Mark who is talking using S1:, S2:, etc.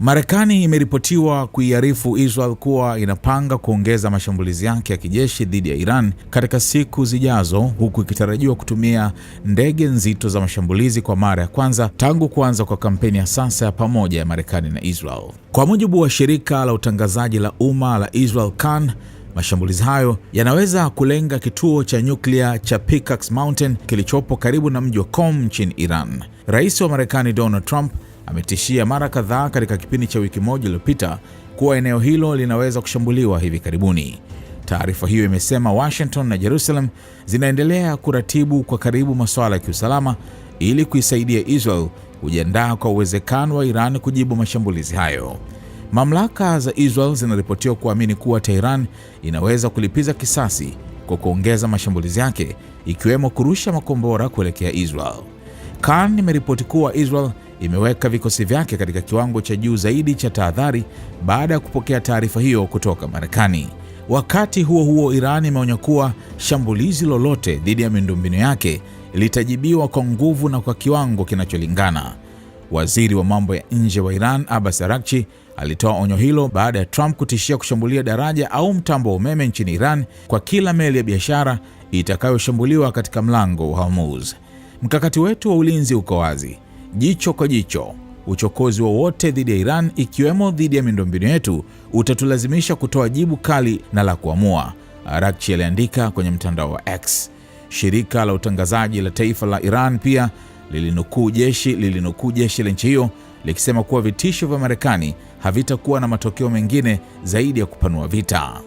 S1: Marekani imeripotiwa kuiarifu Israel kuwa inapanga kuongeza mashambulizi yake ya kijeshi dhidi ya Iran katika siku zijazo, huku ikitarajiwa kutumia ndege nzito za mashambulizi kwa mara ya kwanza tangu kuanza kwa kampeni ya sasa ya pamoja ya Marekani na Israel. Kwa mujibu wa shirika la utangazaji la umma la Israel Kan, mashambulizi hayo yanaweza kulenga kituo cha nyuklia cha Pickaxe Mountain kilichopo karibu na mji wa Qom nchini Iran. Rais wa Marekani Donald Trump ametishia mara kadhaa katika kipindi cha wiki moja iliyopita kuwa eneo hilo linaweza kushambuliwa hivi karibuni. Taarifa hiyo imesema Washington na Jerusalem zinaendelea kuratibu kwa karibu masuala ya kiusalama ili kuisaidia Israel kujiandaa kwa uwezekano wa Iran kujibu mashambulizi hayo. Mamlaka za Israel zinaripotiwa kuamini kuwa Tehran inaweza kulipiza kisasi kwa kuongeza mashambulizi yake, ikiwemo kurusha makombora kuelekea Israel. Khan imeripoti kuwa Israel imeweka vikosi vyake katika kiwango cha juu zaidi cha tahadhari baada ya kupokea taarifa hiyo kutoka Marekani. Wakati huo huo, Iran imeonya kuwa shambulizi lolote dhidi ya miundombinu yake litajibiwa kwa nguvu na kwa kiwango kinacholingana. Waziri wa mambo ya nje wa Iran, Abbas Araghchi, alitoa onyo hilo baada ya Trump kutishia kushambulia daraja au mtambo wa umeme nchini Iran kwa kila meli ya biashara itakayoshambuliwa katika mlango wa Hormuz. Mkakati wetu wa ulinzi uko wazi, jicho kwa jicho. Uchokozi wowote dhidi ya Iran, ikiwemo dhidi ya miundombinu yetu, utatulazimisha kutoa jibu kali na la kuamua, Araghchi aliandika kwenye mtandao wa X. Shirika la utangazaji la taifa la Iran pia lilinukuu jeshi la nchi hiyo likisema kuwa vitisho vya Marekani havitakuwa na matokeo mengine zaidi ya kupanua vita.